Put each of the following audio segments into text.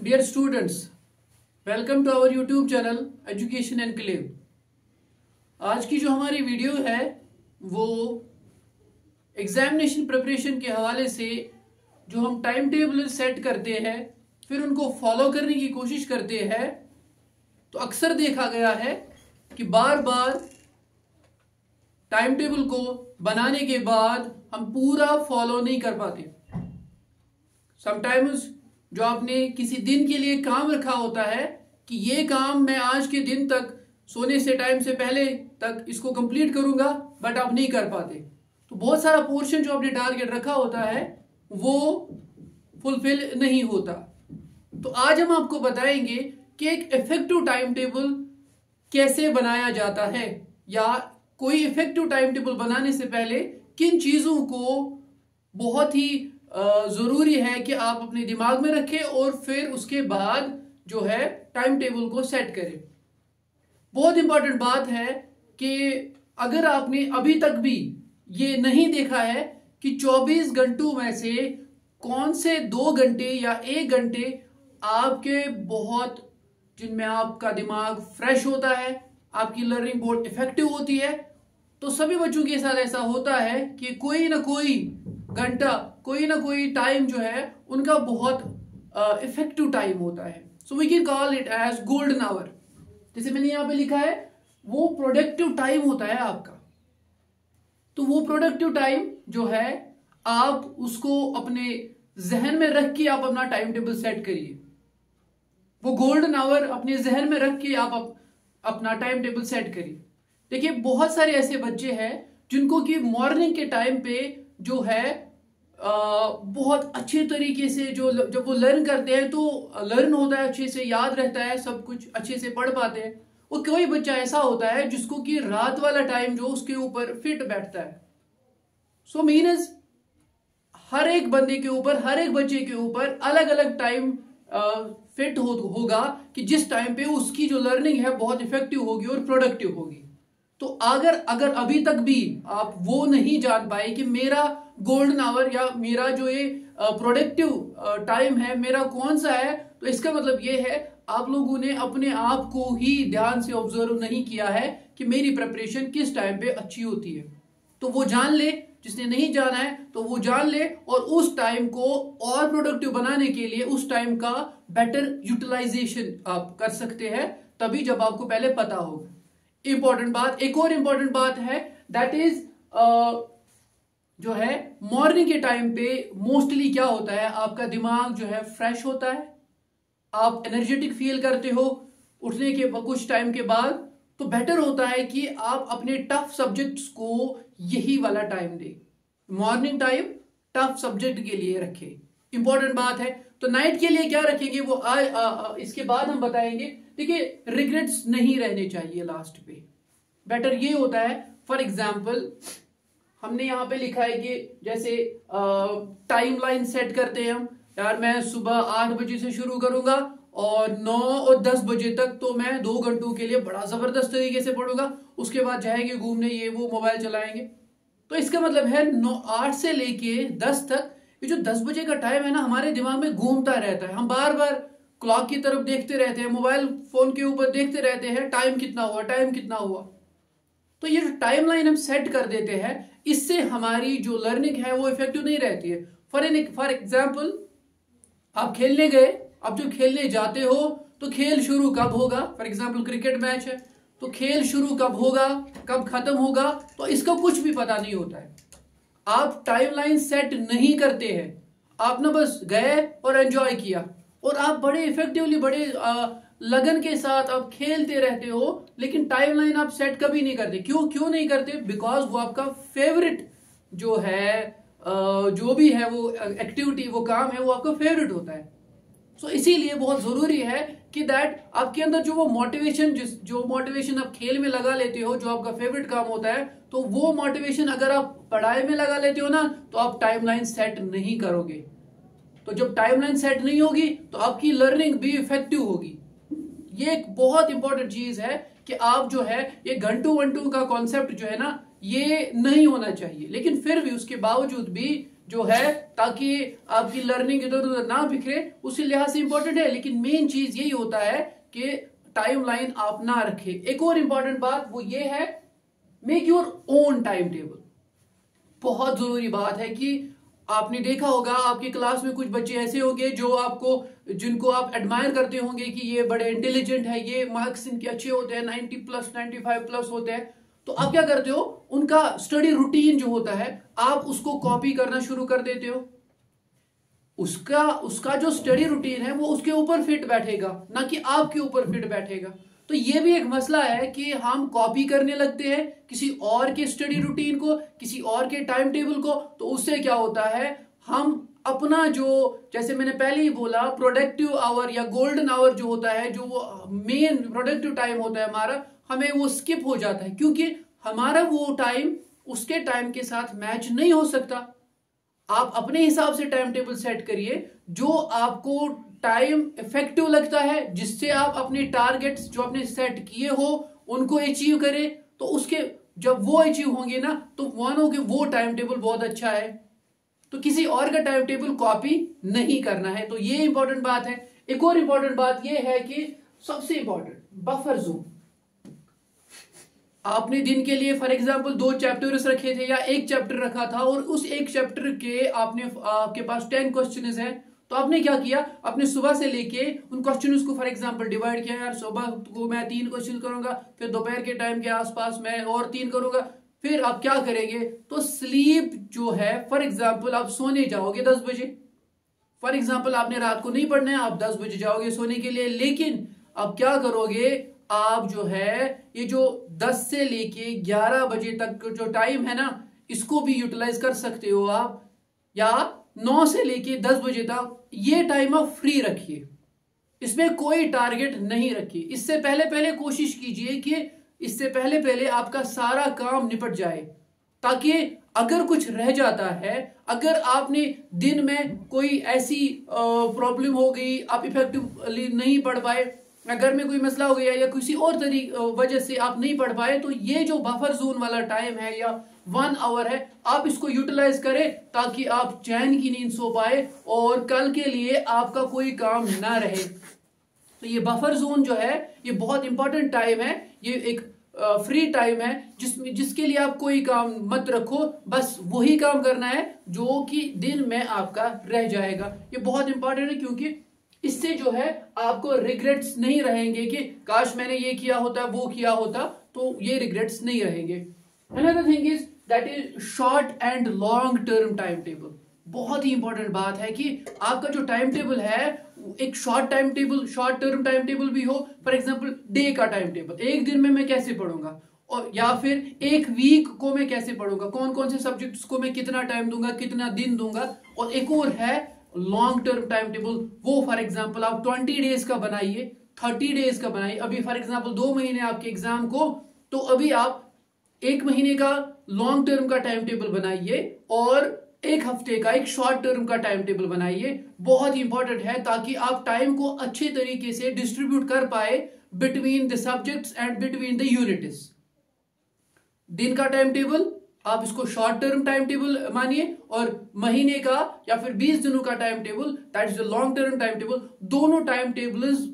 Dear students, welcome to our YouTube channel education enclave. आज की जो हमारी वीडियो है वो एग्जामिनेशन प्रिपरेशन के हवाले से जो हम टाइम टेबल सेट करते हैं फिर उनको फॉलो करने की कोशिश करते हैं, तो अक्सर देखा गया है कि बार बार टाइम टेबल को बनाने के बाद हम पूरा फॉलो नहीं कर पाते। समटाइम्स जो आपने किसी दिन के लिए काम रखा होता है कि ये काम मैं आज के दिन तक सोने से टाइम से पहले तक इसको कंप्लीट करूंगा, बट आप नहीं कर पाते। तो बहुत सारा पोर्शन जो आपने टारगेट रखा होता है वो फुलफिल नहीं होता। तो आज हम आपको बताएंगे कि एक इफेक्टिव टाइम टेबल कैसे बनाया जाता है, या कोई इफेक्टिव टाइम टेबल बनाने से पहले किन चीजों को बहुत ही जरूरी है कि आप अपने दिमाग में रखें और फिर उसके बाद जो है टाइम टेबल को सेट करें। बहुत इंपॉर्टेंट बात है कि अगर आपने अभी तक भी ये नहीं देखा है कि 24 घंटों में से कौन से 2 घंटे या 1 घंटे आपके बहुत जिनमें आपका दिमाग फ्रेश होता है, आपकी लर्निंग बहुत इफेक्टिव होती है, तो सभी बच्चों के साथ ऐसा होता है कि कोई ना कोई घंटा, कोई ना कोई टाइम जो है उनका बहुत इफेक्टिव टाइम होता है। So we can call it as golden hour. जैसे मैंने यहां पे लिखा है वो प्रोडक्टिव टाइम होता है आपका। तो वो प्रोडक्टिव टाइम जो है आप उसको अपने जहन में रख के आप अपना टाइम टेबल सेट करिए। वो गोल्डन आवर अपने जहन में रख के आप अपना टाइम टेबल सेट करिए। देखिए बहुत सारे ऐसे बच्चे हैं जिनको कि मॉर्निंग के टाइम पे जो है बहुत अच्छे तरीके से जब वो लर्न करते हैं तो लर्न होता है, अच्छे से याद रहता है, सब कुछ अच्छे से पढ़ पाते हैं। और कोई बच्चा ऐसा होता है जिसको कि रात वाला टाइम जो उसके ऊपर फिट बैठता है। सो मीन्स हर एक बंदे के ऊपर, हर एक बच्चे के ऊपर अलग अलग टाइम फिट होगा कि जिस टाइम पे उसकी जो लर्निंग है बहुत इफेक्टिव होगी और प्रोडक्टिव होगी। तो अगर अभी तक भी आप वो नहीं जान पाए कि मेरा गोल्डन आवर या मेरा जो ये प्रोडक्टिव टाइम है मेरा कौन सा है, तो इसका मतलब ये है आप लोगों ने अपने आप को ही ध्यान से ऑब्जर्व नहीं किया है कि मेरी प्रिपरेशन किस टाइम पे अच्छी होती है। तो वो जान ले, जिसने नहीं जाना है तो वो जान ले, और उस टाइम को और प्रोडक्टिव बनाने के लिए उस टाइम का बेटर यूटिलाइजेशन आप कर सकते हैं, तभी जब आपको पहले पता होगा। इंपॉर्टेंट बात, एक और इंपॉर्टेंट बात है, दैट इज जो है मॉर्निंग के टाइम पे मोस्टली क्या होता है, आपका दिमाग जो है फ्रेश होता है, आप एनर्जेटिक फील करते हो उठने के कुछ टाइम के बाद। तो बेटर होता है कि आप अपने टफ सब्जेक्ट्स को यही वाला टाइम दें, मॉर्निंग टाइम टफ सब्जेक्ट के लिए रखें। इंपॉर्टेंट बात है। तो नाइट के लिए क्या रखेंगे वो इसके बाद हम बताएंगे। देखिए रिग्रेट्स नहीं रहने चाहिए लास्ट पे। बेटर ये होता है, फॉर एग्जाम्पल हमने यहां पे लिखा है कि जैसे टाइम लाइन सेट करते हैं हम, यार मैं सुबह 8 बजे से शुरू करूंगा और 9 और 10 बजे तक तो मैं 2 घंटों के लिए बड़ा जबरदस्त तरीके से पढ़ूंगा, उसके बाद जाएंगे घूमने, ये वो मोबाइल चलाएंगे। तो इसका मतलब है 8 से लेके 10 तक ये जो 10 बजे का टाइम है ना हमारे दिमाग में घूमता रहता है। हम बार बार क्लॉक की तरफ देखते रहते हैं, मोबाइल फोन के ऊपर देखते रहते हैं टाइम कितना हुआ, टाइम कितना हुआ। तो ये जो टाइम लाइन हम सेट कर देते हैं इससे हमारी जो लर्निंग है वो इफेक्टिव नहीं रहती है। फॉर एग्जाम्पल आप खेलने गए, अब जो खेलने जाते हो तो खेल शुरू कब होगा, फॉर एग्जाम्पल क्रिकेट मैच है तो खेल शुरू कब होगा, कब खत्म होगा, तो इसका कुछ भी पता नहीं होता है। आप टाइमलाइन सेट नहीं करते हैं, आप ना बस गए और एंजॉय किया, और आप बड़े इफेक्टिवली बड़े लगन के साथ आप खेलते रहते हो, लेकिन टाइमलाइन आप सेट कभी नहीं करते। क्यों नहीं करते? बिकॉज वो आपका फेवरेट जो है जो भी है वो एक्टिविटी, वो काम है, वो आपका फेवरेट होता है। सो इसीलिए बहुत जरूरी है कि दैट आपके अंदर जो वो मोटिवेशन आप खेल में लगा लेते हो, जो आपका फेवरेट काम होता है, तो वो मोटिवेशन अगर आप पढ़ाई में लगा लेते हो ना तो आप टाइमलाइन सेट नहीं करोगे। तो जब टाइमलाइन सेट नहीं होगी तो आपकी लर्निंग भी इफेक्टिव होगी। ये एक बहुत इंपॉर्टेंट चीज है कि आप जो है ये घंटों का कॉन्सेप्ट जो है ना ये नहीं होना चाहिए। लेकिन फिर भी उसके बावजूद भी जो है, ताकि आपकी लर्निंग इधर उधर ना बिखरे, उसी लिहाज से इंपॉर्टेंट है। लेकिन मेन चीज यही होता है कि टाइमलाइन आप ना रखें। एक और इंपॉर्टेंट बात वो ये है, make your own time table. बहुत जरूरी बात है कि आपने देखा होगा आपकी क्लास में कुछ बच्चे ऐसे होंगे जो आपको, जिनको आप एडमायर करते होंगे कि ये बड़े इंटेलिजेंट है, ये मार्क्स इनके अच्छे होते हैं, 90+, 95+ होते हैं। तो आप क्या करते हो, उनका स्टडी रूटीन जो होता है आप उसको कॉपी करना शुरू कर देते हो। उसका जो स्टडी रूटीन है वो उसके ऊपर फिट बैठेगा, ना कि आपके ऊपर फिट बैठेगा। तो ये भी एक मसला है कि हम कॉपी करने लगते हैं किसी और के स्टडी रूटीन को, किसी और के टाइम टेबल को। तो उससे क्या होता है, हम अपना जो, जैसे मैंने पहले ही बोला, प्रोडक्टिव आवर या गोल्डन आवर जो होता है, जो वो मेन प्रोडक्टिव टाइम होता है हमारा, हमें वो स्किप हो जाता है, क्योंकि हमारा वो टाइम उसके टाइम के साथ मैच नहीं हो सकता। आप अपने हिसाब से टाइम टेबल सेट करिए जो आपको टाइम इफेक्टिव लगता है, जिससे आप अपने टारगेट्स जो आपने सेट किए हो उनको अचीव करें। तो उसके जब वो अचीव होंगे ना, तो मानो कि वो टाइम टेबल बहुत अच्छा है। तो किसी और का टाइम टेबल कॉपी नहीं करना है। तो ये इंपॉर्टेंट बात है। एक और इंपॉर्टेंट बात ये है कि सबसे इंपॉर्टेंट बफर जोन। आपने दिन के लिए फॉर एग्जांपल 2 चैप्टर्स रखे थे या 1 चैप्टर रखा था, और उस 1 चैप्टर के आपके पास 10 क्वेश्चंस हैं। तो आपने क्या किया, आपने सुबह से लेके उन क्वेश्चंस को फॉर एग्जांपल डिवाइड किया। यार सुबह को मैं 3 क्वेश्चन करूंगा, फिर दोपहर के टाइम के आसपास मैं और 3 करूंगा। फिर आप क्या करेंगे, तो स्लीप जो है, फॉर एग्जाम्पल आप सोने जाओगे 10 बजे। फॉर एग्जाम्पल आपने रात को नहीं पढ़ना है, आप 10 बजे जाओगे सोने के लिए। लेकिन आप क्या करोगे, आप जो है ये जो 10 से लेके 11 बजे तक जो टाइम है ना, इसको भी यूटिलाइज कर सकते हो आप। या 9 से लेके 10 बजे तक ये टाइम आप फ्री रखिए, इसमें कोई टारगेट नहीं रखिए। इससे पहले पहले कोशिश कीजिए कि इससे पहले पहले आपका सारा काम निपट जाए, ताकि अगर कुछ रह जाता है, अगर आपने दिन में कोई ऐसी प्रॉब्लम हो गई, आप इफेक्टिवली नहीं पढ़ पाए, घर में कोई मसला हो गया या किसी और वजह से आप नहीं पढ़ पाए, तो ये जो बफर जोन वाला टाइम है या 1 आवर है, आप इसको यूटिलाइज करें ताकि आप चैन की नींद सो पाए और कल के लिए आपका कोई काम ना रहे। तो ये बफर जोन जो है ये बहुत इंपॉर्टेंट टाइम है। ये एक फ्री टाइम है जिसके लिए आप कोई काम मत रखो, बस वही काम करना है जो कि दिन में आपका रह जाएगा। ये बहुत इंपॉर्टेंट है, क्योंकि इससे जो है आपको रिग्रेट्स नहीं रहेंगे कि काश मैंने ये किया होता, वो किया होता, तो ये रिग्रेट्स नहीं रहेंगे। Another thing is that is short and long term time table. बहुत ही इंपॉर्टेंट बात है कि आपका जो टाइम टेबल है, एक शॉर्ट टर्म टाइम टेबल भी हो। फॉर एग्जांपल डे का टाइम टेबल, एक दिन में मैं कैसे पढ़ूंगा, और या फिर एक वीक को मैं कैसे पढ़ूंगा, कौन कौन से सब्जेक्ट्स को मैं कितना टाइम दूंगा, कितना दिन दूंगा। और एक और है लॉन्ग टर्म टाइम टेबल, वो फॉर एग्जांपल आप 20 डेज का बनाइए, 30 डेज का बनाइए। अभी फॉर एग्जांपल 2 महीने आपके एग्जाम को, तो अभी आप 1 महीने का लॉन्ग टर्म का टाइम टेबल बनाइए और 1 हफ्ते का एक शॉर्ट टर्म का टाइम टेबल बनाइए। बहुत इंपॉर्टेंट है, ताकि आप टाइम को अच्छे तरीके से डिस्ट्रीब्यूट कर पाए between the subjects and between the units. दिन का टाइम टेबल आप इसको शॉर्ट टर्म टाइम टेबल मानिए, और महीने का या फिर 20 दिनों का time table, that is the long term time table. दोनों टाइम टेबल्स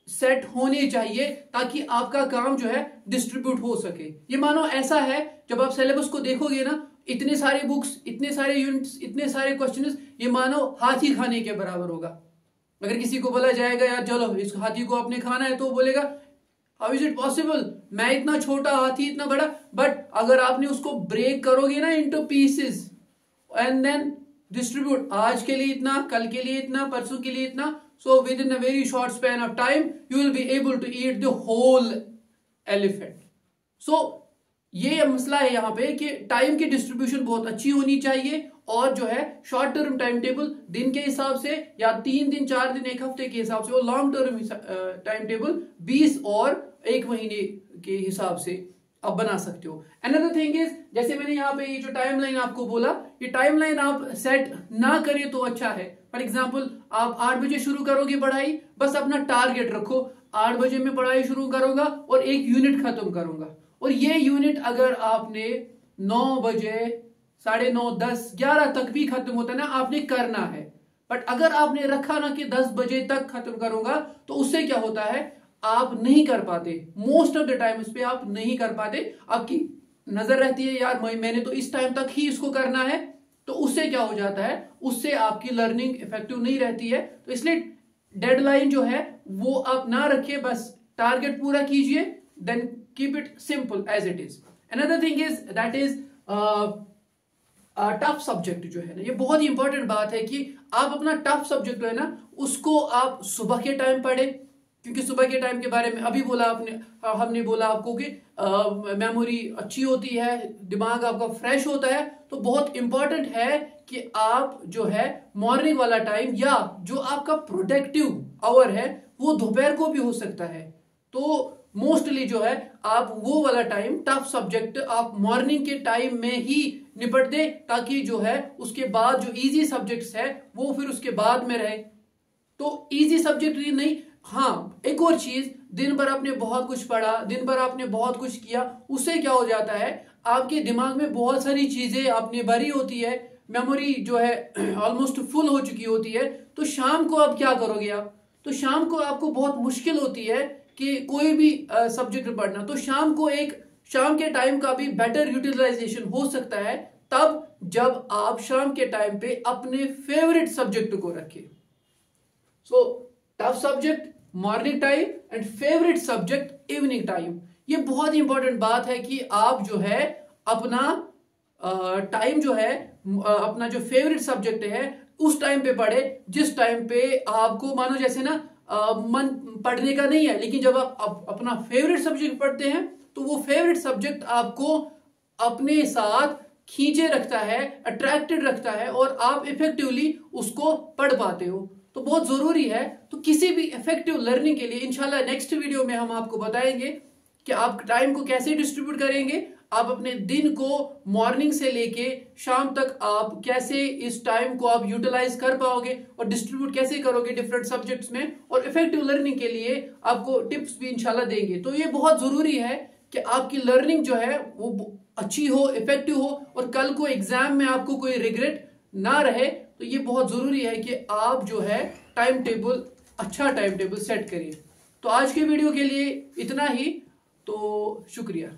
सेट होने चाहिए ताकि आपका काम जो है डिस्ट्रीब्यूट हो सके। ये मानो ऐसा है, जब आप सिलेबस को देखोगे ना, इतने सारे बुक्स, इतने सारे यूनिट्स, इतने सारे क्वेश्चंस, ये मानो हाथी खाने के बराबर होगा। अगर किसी को बोला जाएगा यार चलो इस हाथी को आपने खाना है, तो बोलेगा हाउ इज इट पॉसिबल, मैं इतना छोटा हाथी इतना बड़ा। बट अगर आपने उसको ब्रेक करोगे ना into pieces and then distribute, आज के लिए इतना, कल के लिए इतना, परसों के लिए इतना, so within a very short span of time you will be able to eat the whole elephant. So ये मसला है यहाँ पे कि टाइम की डिस्ट्रीब्यूशन बहुत अच्छी होनी चाहिए, और जो है शॉर्ट टर्म टाइम टेबल दिन के हिसाब से, या 3 दिन 4 दिन 1 हफ्ते के हिसाब से, और लॉन्ग टर्म टाइम टेबल 20 और 1 महीने के हिसाब से आप बना सकते हो। अनदर थिंग इज, जैसे मैंने यहाँ पे ये जो टाइमलाइन आपको बोला, ये टाइमलाइन आप सेट ना करें तो अच्छा है। फॉर एग्जाम्पल आप 8 बजे शुरू करोगे पढ़ाई, बस अपना टारगेट रखो 8 बजे में पढ़ाई शुरू करूंगा और 1 यूनिट खत्म करूंगा। और ये यूनिट अगर आपने 9 बजे 9:30, 10, 11 तक भी खत्म होता है ना, आपने करना है। बट अगर आपने रखा ना कि 10 बजे तक खत्म करूंगा, तो उससे क्या होता है, आप नहीं कर पाते। मोस्ट ऑफ द टाइम इस पे आप नहीं कर पाते, आपकी नजर रहती है यार मैंने तो इस टाइम तक ही इसको करना है, तो उससे क्या हो जाता है, उससे आपकी लर्निंग इफेक्टिव नहीं रहती है। तो इसलिए डेडलाइन जो है वो आप ना रखिए, बस टारगेट पूरा कीजिए, then keep it simple as it is. Another thing is that is tough subject जो है ना, ये बहुत ही इंपॉर्टेंट बात है कि आप अपना टफ सब्जेक्ट जो है ना उसको आप सुबह के टाइम पढ़े, क्योंकि सुबह के टाइम के बारे में अभी बोला हमने बोला आपको कि मेमोरी अच्छी होती है, दिमाग आपका फ्रेश होता है। तो बहुत इंपॉर्टेंट है कि आप जो है मॉर्निंग वाला टाइम या जो आपका प्रोडक्टिव आवर है वो दोपहर को भी हो सकता है, तो मोस्टली जो है आप वो वाला टाइम टफ सब्जेक्ट आप मॉर्निंग के टाइम में ही निपट दे, ताकि जो है उसके बाद जो इजी सब्जेक्ट्स है वो फिर उसके बाद में रहे। तो इजी सब्जेक्ट ही नहीं, हाँ एक और चीज, दिन भर आपने बहुत कुछ पढ़ा, दिन भर आपने बहुत कुछ किया, उससे क्या हो जाता है आपके दिमाग में बहुत सारी चीजें आपने भरी होती है, मेमोरी जो है ऑलमोस्ट फुल हो चुकी होती है। तो शाम को आप क्या करोगे आप, तो शाम को आपको बहुत मुश्किल होती है कि कोई भी सब्जेक्ट पढ़ना। तो शाम के टाइम का भी बेटर यूटिलाइजेशन हो सकता है तब जब आप शाम के टाइम पे अपने फेवरेट सब्जेक्ट को रखें। So tough subject morning time and favourite subject evening time, ये बहुत ही इंपॉर्टेंट बात है कि आप जो है अपना टाइम जो है अपना जो फेवरेट सब्जेक्ट है उस टाइम पे पढ़े, जिस टाइम पे आपको मानो जैसे ना मन पढ़ने का नहीं है, लेकिन जब आप अपना फेवरेट सब्जेक्ट पढ़ते हैं तो वो फेवरेट सब्जेक्ट आपको अपने साथ खींचे रखता है, अट्रैक्टेड रखता है और आप इफेक्टिवली उसको पढ़ पाते हो। तो बहुत जरूरी है। तो किसी भी इफेक्टिव लर्निंग के लिए इंशाल्लाह नेक्स्ट वीडियो में हम आपको बताएंगे कि आप टाइम को कैसे डिस्ट्रीब्यूट करेंगे, आप अपने दिन को मॉर्निंग से लेके शाम तक आप कैसे इस टाइम को आप यूटिलाइज कर पाओगे और डिस्ट्रीब्यूट कैसे करोगे डिफरेंट सब्जेक्ट्स में, और इफेक्टिव लर्निंग के लिए आपको टिप्स भी इंशाल्लाह देंगे। तो ये बहुत जरूरी है कि आपकी लर्निंग जो है वो अच्छी हो, इफेक्टिव हो, और कल को एग्जाम में आपको कोई रिग्रेट ना रहे। तो ये बहुत जरूरी है कि आप जो है अच्छा टाइम टेबल सेट करिए। तो आज के वीडियो के लिए इतना ही, तो शुक्रिया।